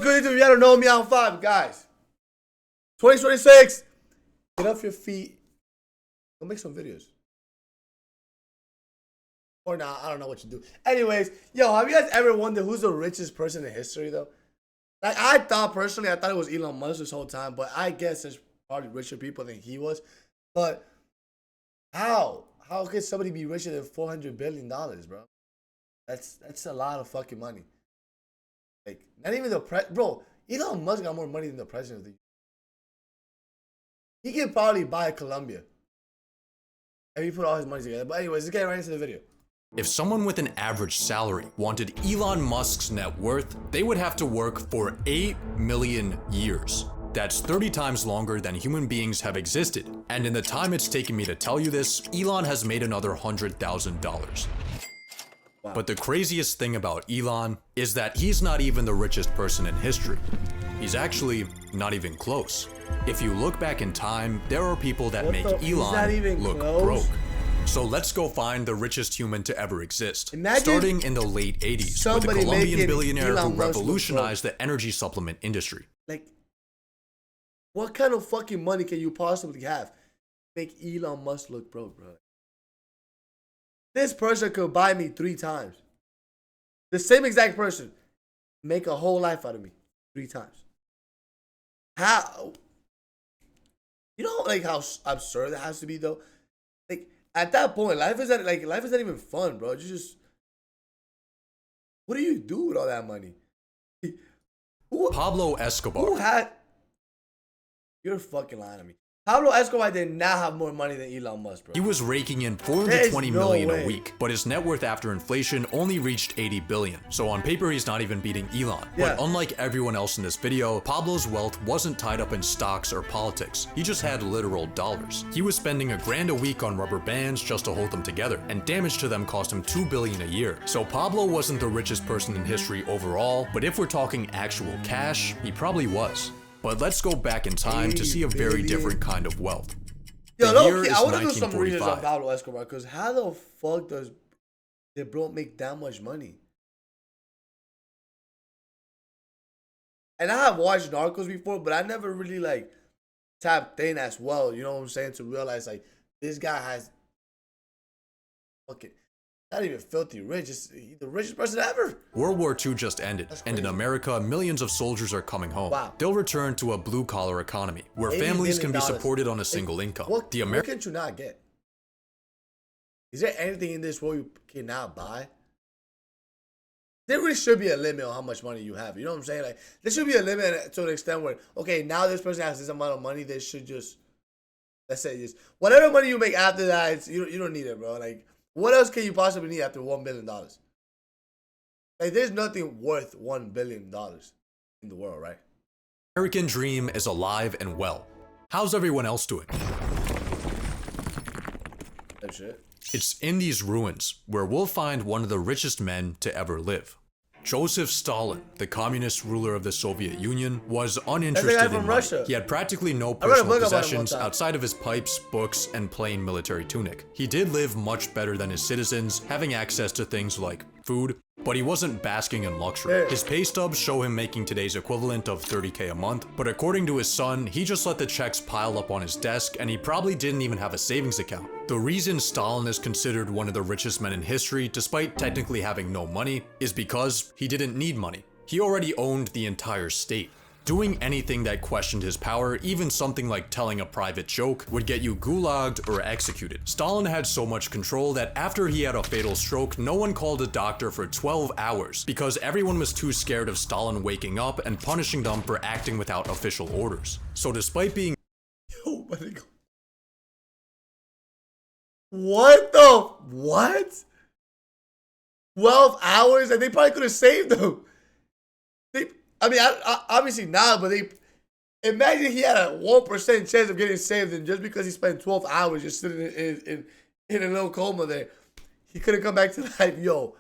good YouTube? If you don't know me, I'm 5, guys. 2026. Get off your feet. Go make some videos. Or not, I don't know what you do. Anyways, yo, have you guys ever wondered who's the richest person in history, though? Like, I thought it was Elon Musk this whole time, but I guess there's probably richer people than he was. But how? How could somebody be richer than $400 billion, bro? That's a lot of fucking money. Like, not even bro, Elon Musk got more money than the president of the He could probably buy Colombia. And he put all his money together. But anyways, let's get right into the video. If someone with an average salary wanted Elon Musk's net worth, they would have to work for 8 million years. That's 30 times longer than human beings have existed. And in the time it's taken me to tell you this, Elon has made another $100,000. Wow. But the craziest thing about Elon is that he's not even the richest person in history. He's actually not even close. If you look back in time, there are people that make Elon look broke. So let's go find the richest human to ever exist. Starting in the late 80s with a Colombian billionaire who revolutionized the energy supplement industry. Like, what kind of fucking money can you possibly have? Make Elon Musk look broke, bro. This person could buy me 3 times. The same exact person. Make a whole life out of me 3 times. How? You know, like, how absurd that has to be, though? Like, at that point, life is not even fun, bro. You just, what do you do with all that money? Pablo Escobar. You're fucking lying to me. Pablo Escobar did not have more money than Elon Musk, bro. He was raking in $420 million a week, but his net worth after inflation only reached $80 billion. So on paper, he's not even beating Elon. Yeah. But unlike everyone else in this video, Pablo's wealth wasn't tied up in stocks or politics. He just had literal dollars. He was spending $1,000 a week on rubber bands just to hold them together, and damage to them cost him $2 billion a year. So Pablo wasn't the richest person in history overall, but if we're talking actual cash, he probably was. But let's go back in time to see a very different kind of wealth. Yo, look, I want to do some research on Pablo Escobar, because how the fuck did bro make that much money? And I have watched Narcos before, but I never really like tapped in as well, you know what I'm saying, to realize like this guy has fucking not even filthy rich, it's the richest person ever. World War II just ended, and in America, millions of soldiers are coming home. Wow. They'll return to a blue-collar economy, where families can be supported on a single income. What can you not get? Is there anything in this world you cannot buy? There really should be a limit on how much money you have. You know what I'm saying? Like, there should be a limit to an extent where, okay, now this person has this amount of money, they should just, let's say just, whatever money you make after that, it's, you don't need it, bro. Like, what else can you possibly need after $1 billion? Like, there's nothing worth $1 billion in the world, right? American dream is alive and well. How's everyone else doing? That shit. It's in these ruins where we'll find one of the richest men to ever live. Joseph Stalin, the communist ruler of the Soviet Union, was uninterested in money. He had practically no personal possessions outside of his pipes, books, and plain military tunic. He did live much better than his citizens, having access to things like food, but he wasn't basking in luxury. His pay stubs show him making today's equivalent of $30K a month, but according to his son, he just let the checks pile up on his desk, and he probably didn't even have a savings account. The reason Stalin is considered one of the richest men in history, despite technically having no money, is because he didn't need money. He already owned the entire state. Doing anything that questioned his power, even something like telling a private joke, would get you gulagged or executed. Stalin had so much control that after he had a fatal stroke, no one called a doctor for 12 hours because everyone was too scared of Stalin waking up and punishing them for acting without official orders. So despite being What? 12 hours? And they probably could have saved them. I mean, obviously not, but imagine he had a 1% chance of getting saved, and just because he spent 12 hours just sitting in a little coma there, he couldn't come back to life. Yo,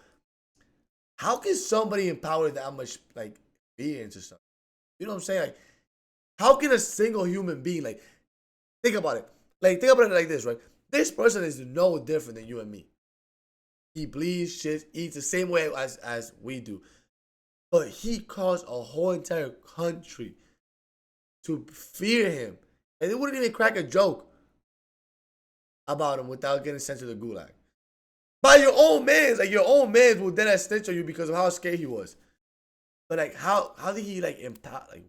how can somebody empower that much, like, beings or something? You know what I'm saying? Like, how can a single human being, like, think about it. Like, think about it like this, right? This person is no different than you and me. He bleeds, shit, eats the same way as we do. But he caused a whole entire country to fear him. And they wouldn't even crack a joke about him without getting sent to the gulag. By your own mans. Like, your own mans will then snitch on you because of how scared he was. But, like, how did he, like, impact, like,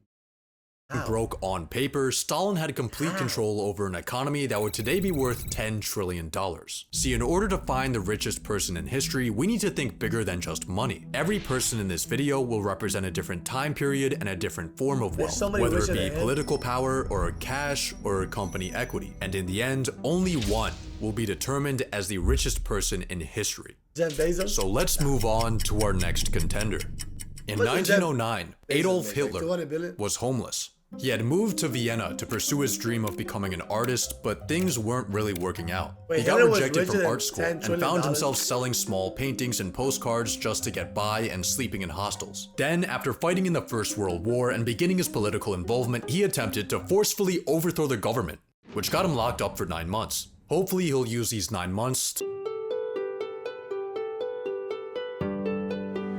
broke on paper, Stalin had complete control over an economy that would today be worth $10 trillion. See, in order to find the richest person in history, we need to think bigger than just money. Every person in this video will represent a different time period and a different form of wealth, whether it be political power or cash or company equity. And in the end, only one will be determined as the richest person in history. Jeff Bezos? So let's move on to our next contender. In 1909, Adolf Hitler was homeless. He had moved to Vienna to pursue his dream of becoming an artist, but things weren't really working out. He got rejected from art school and found himself selling small paintings and postcards just to get by and sleeping in hostels. Then, after fighting in the First World War and beginning his political involvement, he attempted to forcefully overthrow the government, which got him locked up for 9 months. Hopefully he'll use these 9 months to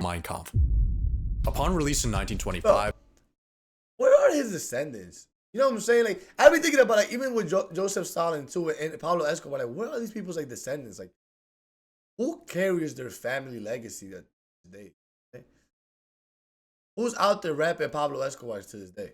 Mein Kampf. Upon release in 1925, where are his descendants? You know what I'm saying? Like, I've been thinking about, like, even with Joseph Stalin too and Pablo Escobar, like, where are these people's, like, descendants? Like, who carries their family legacy that today? Who's out there rapping Pablo Escobar to this day?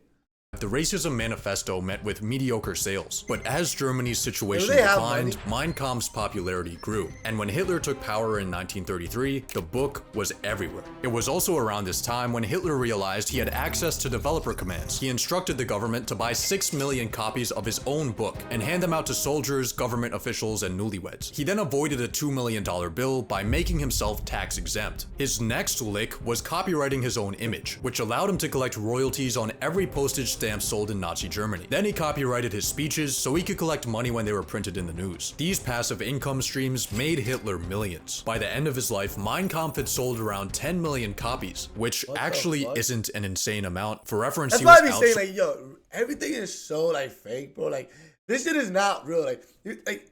the Racism Manifesto met with mediocre sales, but as Germany's situation declined, Mein Kampf's popularity grew, and when Hitler took power in 1933, the book was everywhere. It was also around this time when Hitler realized he had access to developer commands. He instructed the government to buy 6 million copies of his own book and hand them out to soldiers, government officials, and newlyweds. He then avoided a $2 million bill by making himself tax exempt. His next lick was copywriting his own image, which allowed him to collect royalties on every postage stamp sold in Nazi Germany. Then he copyrighted his speeches so he could collect money when they were printed in the news. These passive income streams made Hitler millions. By the end of his life, Mein Kampf had sold around 10 million copies, which actually isn't an insane amount. For reference, that's why I be saying, like, yo, everything is so, like, fake, bro. Like, this shit is not real. Like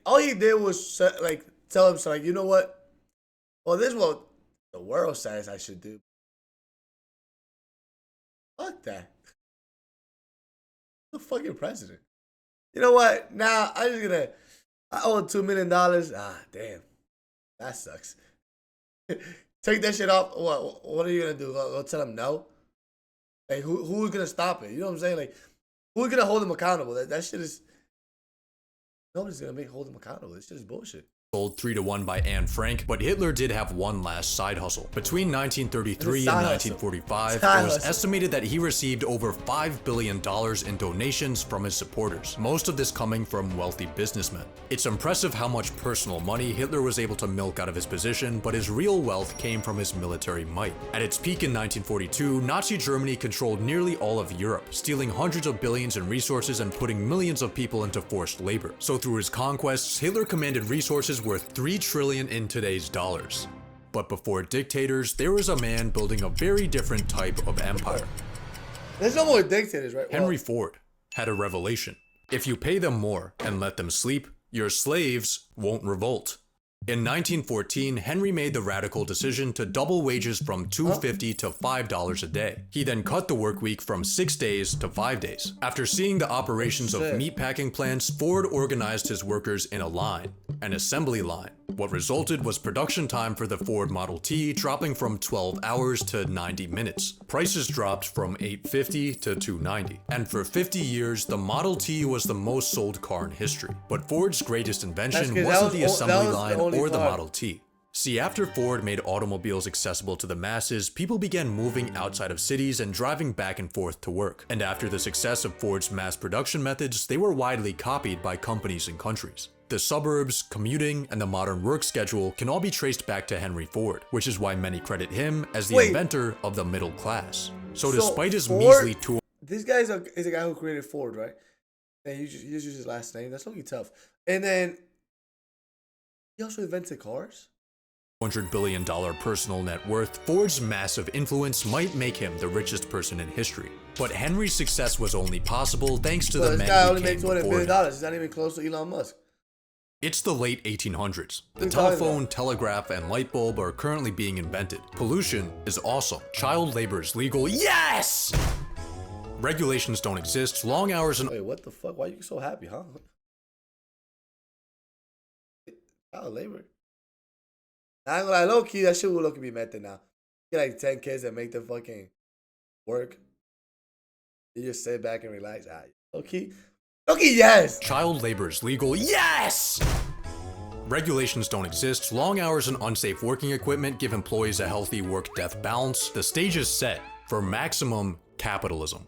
all he did was, like, tell him, so, like, you know what? Well, this is what the world says I should do. Fuck that. The fucking president. You know what? Now I owe $2 million. Ah, damn. That sucks. Take that shit off. What are you gonna do? Go tell him no? Like, who's gonna stop it? You know what I'm saying? Like, who's gonna hold him accountable? That shit is, nobody's gonna hold him accountable. This shit is bullshit. Sold 3-1 by Anne Frank, but Hitler did have one last side hustle. Between 1933 and 1945, it was estimated that he received over $5 billion in donations from his supporters, most of this coming from wealthy businessmen. It's impressive how much personal money Hitler was able to milk out of his position, but his real wealth came from his military might. At its peak in 1942, Nazi Germany controlled nearly all of Europe, stealing hundreds of billions in resources and putting millions of people into forced labor. So through his conquests, Hitler commanded resources worth $3 trillion in today's dollars. But before dictators, there was a man building a very different type of empire. There's no more dictators, right? Henry Ford had a revelation. If you pay them more and let them sleep, your slaves won't revolt. In 1914, Henry made the radical decision to double wages from $2.50 to $5 a day. He then cut the work week from 6 days to 5 days. After seeing the operations of meatpacking plants, Ford organized his workers in a line, an assembly line. What resulted was production time for the Ford Model T dropping from 12 hours to 90 minutes. Prices dropped from $850 to $290. And for 50 years, the Model T was the most sold car in history. But Ford's greatest invention wasn't the assembly line or the Model T. See, after Ford made automobiles accessible to the masses, people began moving outside of cities and driving back and forth to work. And after the success of Ford's mass production methods, they were widely copied by companies and countries. The suburbs, commuting, and the modern work schedule can all be traced back to Henry Ford, which is why many credit him as the inventor of the middle class. So despite his measly tool... This guy is a guy who created Ford, right? And he just used his last name. That's looking tough. And then he also invented cars. $100 billion personal net worth, Ford's massive influence might make him the richest person in history. But Henry's success was only possible thanks to the man who came before him. This guy only makes $200 billion. He's not even close to Elon Musk. It's the late 1800s. The telephone, telegraph, and light bulb are currently being invented. Pollution is awesome. Child labor is legal. Yes! Regulations don't exist. Long hours and— Wait, what the fuck? Why are you so happy, huh? Child labor. I ain't gonna lie, low key, that shit will look at me method now. Get like 10 kids that make them fucking work. You just sit back and relax. Low key, yes. Child labor is legal. Yes! Regulations don't exist. Long hours and unsafe working equipment give employees a healthy work-death balance. The stage is set for maximum capitalism.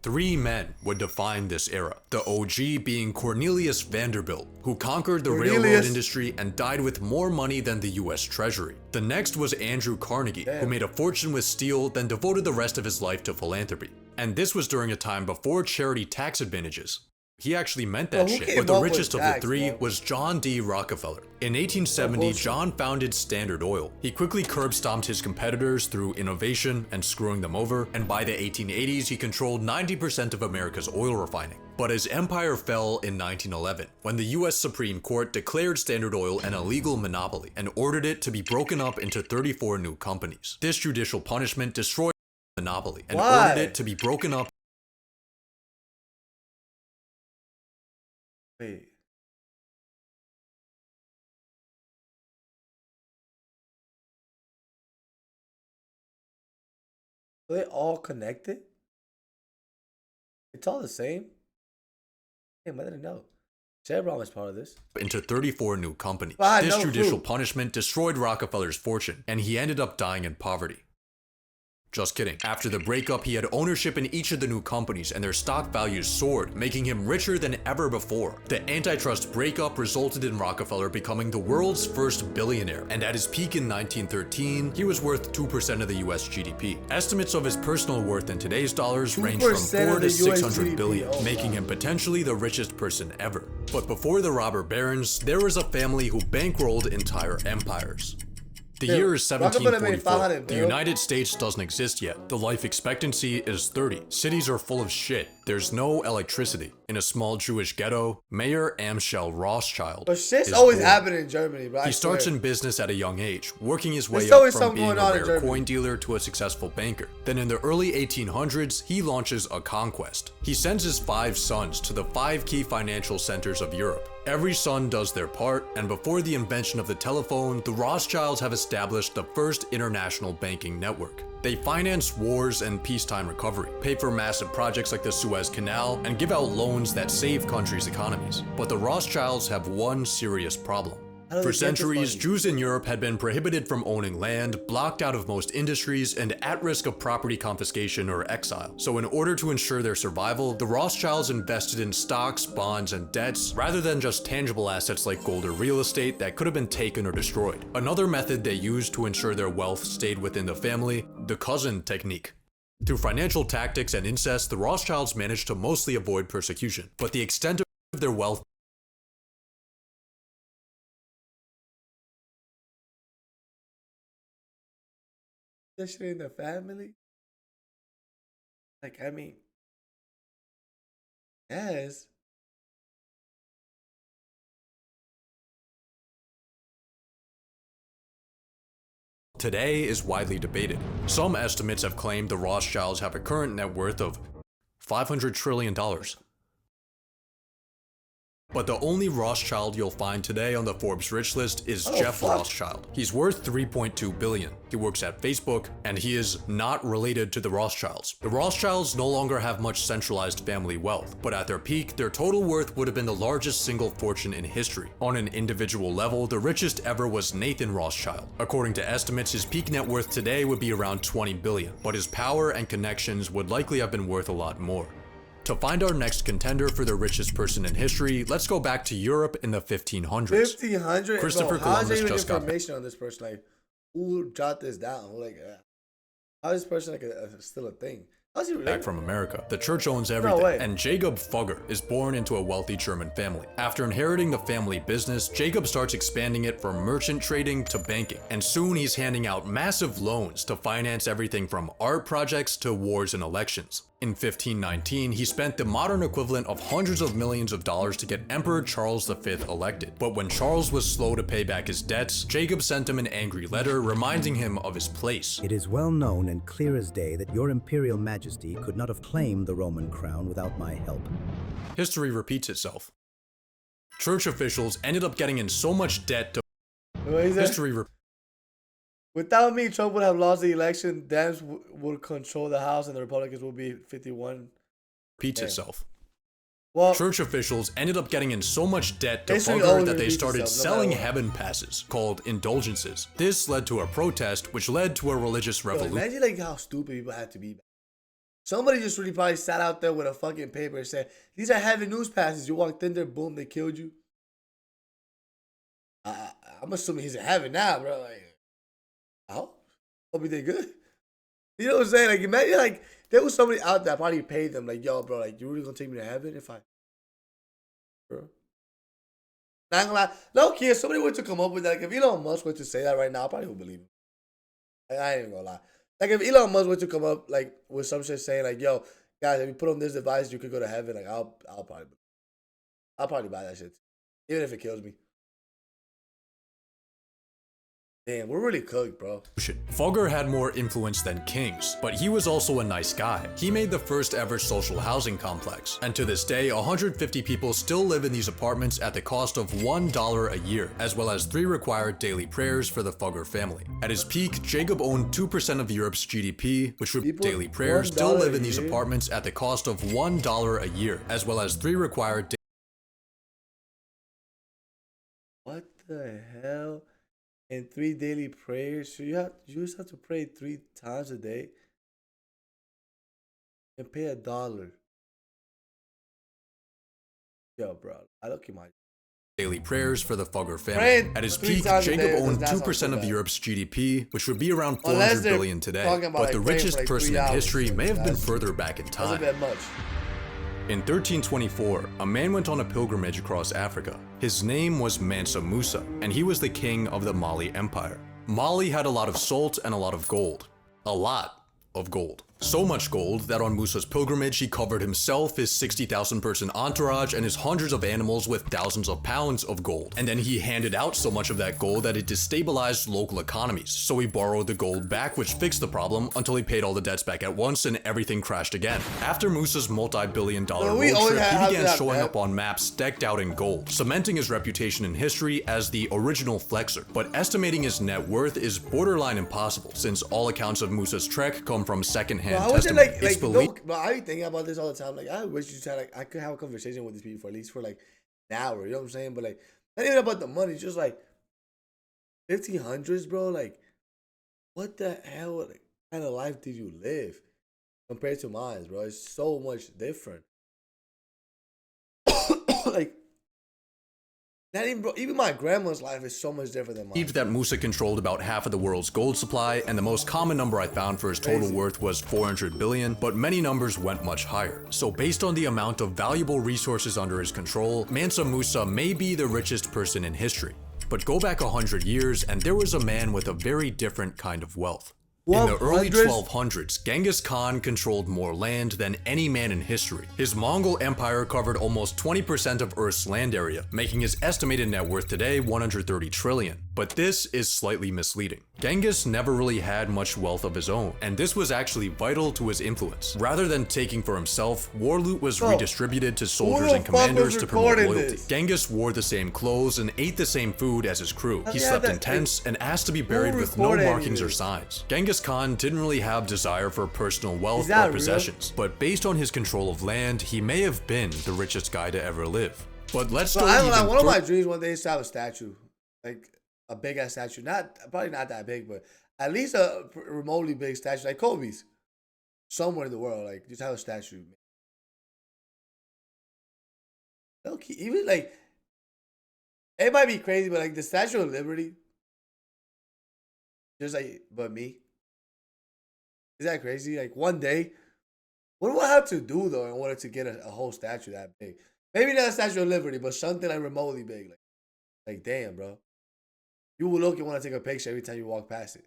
3 men would define this era. The OG being Cornelius Vanderbilt, who conquered the railroad industry and died with more money than the US Treasury. The next was Andrew Carnegie, who made a fortune with steel, then devoted the rest of his life to philanthropy. And this was during a time before charity tax advantages. He actually meant that shit. But the richest of the 3 was John D. Rockefeller. In 1870, John founded Standard Oil. He quickly curb-stomped his competitors through innovation and screwing them over, and by the 1880s, he controlled 90% of America's oil refining. But his empire fell in 1911, when the US Supreme Court declared Standard Oil an illegal monopoly and ordered it to be broken up into 34 new companies. This judicial punishment destroyed the monopoly and ordered it to be broken up. Wait. Are they all connected? It's all the same? Damn, I didn't know. Chevron was part of this. Into 34 new companies. This judicial punishment destroyed Rockefeller's fortune, and he ended up dying in poverty. Just kidding. After the breakup, he had ownership in each of the new companies and their stock values soared, making him richer than ever before. The antitrust breakup resulted in Rockefeller becoming the world's first billionaire, and at his peak in 1913, he was worth 2% of the US GDP. Estimates of his personal worth in today's dollars range from 4 to 600 billion, making him potentially the richest person ever. But before the robber barons, there was a family who bankrolled entire empires. The year is 1744. The United States doesn't exist yet. The life expectancy is 30. Cities are full of shit. There's no electricity. In a small Jewish ghetto, Mayor Amschel Rothschild But shit's always happening in Germany, bro. He starts in business at a young age, working his way up from being a rare coin dealer to a successful banker. Then in the early 1800s, he launches a conquest. He sends his 5 sons to the 5 key financial centers of Europe. Every son does their part, and before the invention of the telephone, the Rothschilds have established the first international banking network. They finance wars and peacetime recovery, pay for massive projects like the Suez Canal, and give out loans that save countries' economies. But the Rothschilds have one serious problem. For centuries, Jews in Europe had been prohibited from owning land, blocked out of most industries, and at risk of property confiscation or exile. So in order to ensure their survival, the Rothschilds invested in stocks, bonds, and debts, rather than just tangible assets like gold or real estate that could have been taken or destroyed. Another method they used to ensure their wealth stayed within the family, the cousin technique. Through financial tactics and incest, the Rothschilds managed to mostly avoid persecution, but the extent of their wealth This shit in the family? Like, I mean, yes. today is widely debated. Some estimates have claimed the Rothschilds have a current net worth of $500 trillion. But the only Rothschild you'll find today on the Forbes rich list is Jeff Rothschild. He's worth $3.2 billion. He works at Facebook, and he is not related to the Rothschilds. The Rothschilds no longer have much centralized family wealth, but at their peak, their total worth would have been the largest single fortune in history. On an individual level, the richest ever was Nathan Rothschild. According to estimates, his peak net worth today would be around $20 billion, but his power and connections would likely have been worth a lot more. To find our next contender for the richest person in history, let's go back to Europe in the 1500s. 1500? Christopher Columbus just got information on this person. Like, who jot this down? Like, how is this person like still a thing? back from America. The church owns everything, and Jacob Fugger is born into a wealthy German family. After inheriting the family business, Jacob starts expanding it from merchant trading to banking, and soon he's handing out massive loans to finance everything from art projects to wars and elections. In 1519, he spent the modern equivalent of hundreds of millions of dollars to get Emperor Charles V elected. But when Charles was slow to pay back his debts, Jacob sent him an angry letter reminding him of his place. It is well known and clear as day that your Imperial Majesty could not have claimed the Roman crown without my help. History repeats itself. Church officials ended up getting in so much debt to Without me, Trump would have lost the election. Dems would control the House, and the Republicans will be 51. Repeats itself. Well, church officials ended up getting in so much debt to Fugger that they started selling heaven passes called indulgences. This led to a protest, which led to a religious revolution. Imagine like how stupid people had to be. Somebody just really probably sat out there with a fucking paper and said, "These are heaven news passes." You walked in there, boom, they killed you. I'm assuming he's in heaven now, bro. Like, oh, hope he did good. You know what I'm saying? Like, imagine like there was somebody out there probably paid them like, "Yo, bro, like you really gonna take me to heaven if I?" Bro, not gonna lie, no kid. Somebody were to come up with that. Like, if Elon Musk were to say that right now, I probably would believe him. Like, I ain't even gonna lie. Like if Elon Musk were to come up like with some shit saying like, "Yo, guys, if you put on this device, you could go to heaven." Like, I'll probably buy that shit, even if it kills me. Damn, we're really cooked, bro. Fugger had more influence than kings, but he was also a nice guy. He made the first ever social housing complex, and to this day, 150 people still live in these apartments at the cost of $1 a year, as well as 3 required daily prayers for the Fugger family. At his peak, Jacob owned 2% of Europe's GDP, which would daily prayers still live in these apartments at the cost of $1 a year, as well as 3 required. What the hell? And 3 daily prayers. So you just have to pray 3 times a day and pay $1. Yo, bro, I don't keep my daily prayers for the Fugger family. At his peak, Jacob owned 2% of Europe's GDP, which would be around $400 billion today. But the richest person in history may have been further back in time. That's a bit much. In 1324, a man went on a pilgrimage across Africa. His name was Mansa Musa, and he was the king of the Mali Empire. Mali had a lot of salt and a lot of gold. A lot of gold. So much gold that on Musa's pilgrimage he covered himself, his 60,000 person entourage, and his hundreds of animals with thousands of pounds of gold. And then he handed out so much of that gold that it destabilized local economies. So he borrowed the gold back, which fixed the problem until he paid all the debts back at once and everything crashed again. After Musa's multi-billion-dollar road trip, he began showing up on maps decked out in gold, cementing his reputation in history as the original flexer. But estimating his net worth is borderline impossible, since all accounts of Musa's trek come from secondhand testimony. I be thinking about this all the time. Like, I wish I could have a conversation with these people for at least for like an hour. You know what I'm saying? But like, not even about the money. Just like 1500s, bro. Like, what the hell kind of life did you live compared to mine, bro? It's so much different. Like, not even, bro, even my grandma's life is so much different than mine. Believed that Musa controlled about half of the world's gold supply, and the most common number I found for his total worth was 400 billion, but many numbers went much higher. So based on the amount of valuable resources under his control, Mansa Musa may be the richest person in history. But go back 100 years, and there was a man with a very different kind of wealth. In the early 1200s, Genghis Khan controlled more land than any man in history. His Mongol Empire covered almost 20% of Earth's land area, making his estimated net worth today 130 trillion. But this is slightly misleading. Genghis never really had much wealth of his own, and this was actually vital to his influence. Rather than taking for himself, war loot was redistributed to soldiers and commanders to promote loyalty. Genghis wore the same clothes and ate the same food as his crew. He slept in tents and asked to be buried with no markings or signs. Genghis Khan didn't really have desire for personal wealth or possessions, but based on his control of land, he may have been the richest guy to ever live. But let's start even one of my dreams one day is to have a statue, like a big ass statue, probably not that big, but at least a remotely big statue, like Kobe's, somewhere in the world, like just have a statue. Okay, even like it might be crazy, but like the Statue of Liberty, just like but me. Is that crazy? Like one day, What do I have to do though in order to get a whole statue that big? Maybe not a Statue of Liberty, but something like remotely big. Like damn, bro. You will look and want to take a picture every time you walk past it.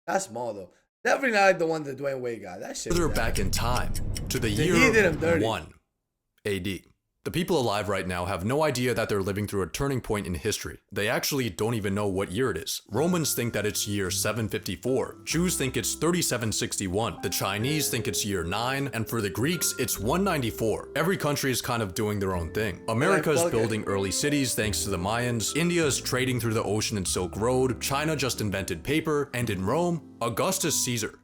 That's small though. Definitely not like the one that Dwayne Wade got. That shit. Further back in time to the year 1 AD. The people alive right now have no idea that they're living through a turning point in history. They actually don't even know what year it is. Romans think that it's year 754. Jews think it's 3761. The Chinese think it's year 9. And for the Greeks, it's 194. Every country is kind of doing their own thing. America is building early cities thanks to the Mayans. India is trading through the ocean and Silk Road. China just invented paper. And in Rome, Augustus Caesar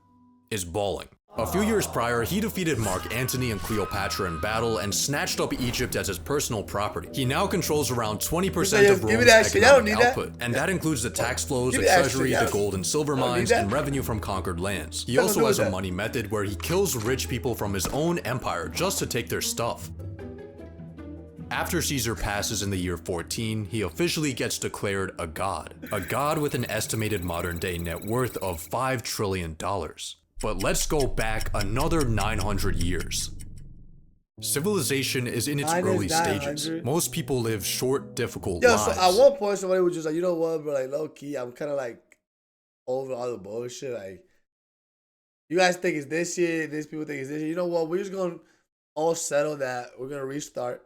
is balling. A few years prior, he defeated Mark Antony and Cleopatra in battle and snatched up Egypt as his personal property. He now controls around 20% of Rome's economic output, and that includes the tax flows, the treasury, the gold and silver mines, and revenue from conquered lands. He also has a money method where he kills rich people from his own empire just to take their stuff. After Caesar passes in the year 14, he officially gets declared a god with an estimated modern-day net worth of $5 trillion. But let's go back another 900 years. Civilization is in its early stages. Most people live short, difficult lives. So at one point, somebody was just like, you know what, bro, like, low key, I'm kind of like over all the bullshit. Like, you guys think it's this year, these people think it's this year. You know what, we're just going to all settle that. We're going to restart.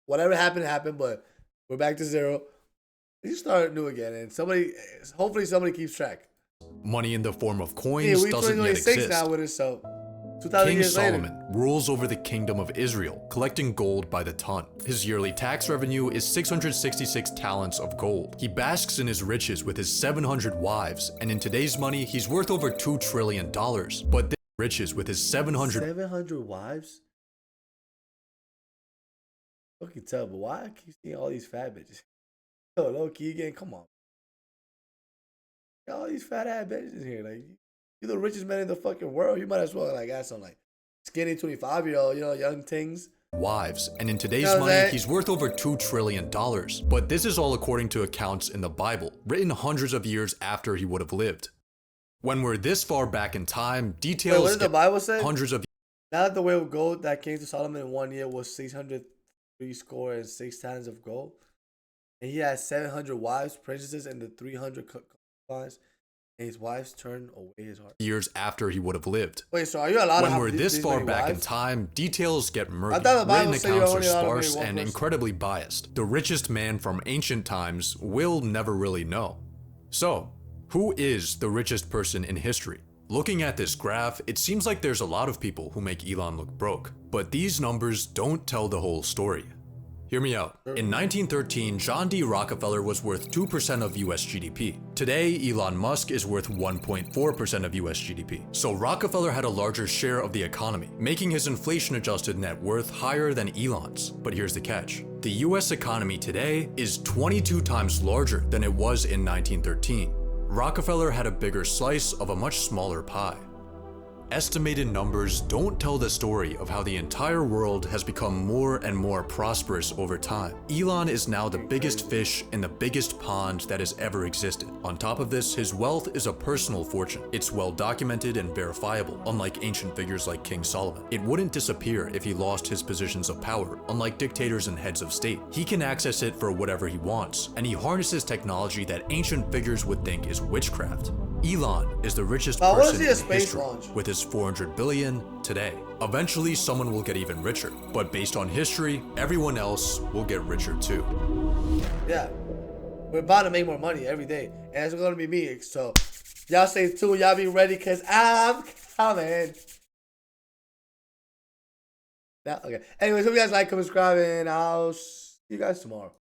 Whatever happened, happened, but we're back to zero. You start new again, and hopefully somebody keeps track. Money in the form of coins doesn't yet exist. Now with it, so King Solomon rules over the kingdom of Israel, collecting gold by the ton. His yearly tax revenue is 666 talents of gold. He basks in his riches with his 700 wives, and in today's money, he's worth over $2 trillion. But this riches with his 700 wives? I can tell, but why I keep seeing all these fat bitches? Yo, low key again, come on. All these fat ass bitches here, like you're the richest man in the fucking world. You might as well like ask some like skinny 25-year-old, young things. Wives, and in today's money, he's worth over $2 trillion. But this is all according to accounts in the Bible, written hundreds of years after he would have lived. When we're this far back in time, details. Wait, what did the Bible say? Hundreds of. Now that the weight of gold that came to Solomon in 1 year was 603 score and 6 tons of gold, and he had 700 wives, princesses, and the 300 and his wives turned away his heart. Years after he would have lived. Wait, so are you allowed to have When we're this far back in time, details get murky. Written accounts are sparse and incredibly biased. The richest man from ancient times will never really know. So, who is the richest person in history? Looking at this graph, it seems like there's a lot of people who make Elon look broke. But these numbers don't tell the whole story. Hear me out. In 1913, John D. Rockefeller was worth 2% of US GDP. Today, Elon Musk is worth 1.4% of US GDP. So Rockefeller had a larger share of the economy, making his inflation-adjusted net worth higher than Elon's. But here's the catch. The US economy today is 22 times larger than it was in 1913. Rockefeller had a bigger slice of a much smaller pie. Estimated numbers don't tell the story of how the entire world has become more and more prosperous over time. Elon is now the biggest fish in the biggest pond that has ever existed. On top of this, his wealth is a personal fortune. It's well documented and verifiable, unlike ancient figures like King Solomon. It wouldn't disappear if he lost his positions of power, unlike dictators and heads of state. He can access it for whatever he wants, and he harnesses technology that ancient figures would think is witchcraft. Elon is the richest person in history, with his 400 billion today. Eventually, someone will get even richer, but based on history, everyone else will get richer too. Yeah, we're about to make more money every day, and it's gonna be me. So, y'all stay tuned, y'all be ready, cause I'm coming. Now, okay. Anyways, hope you guys like, comment, subscribe, and I'll see you guys tomorrow.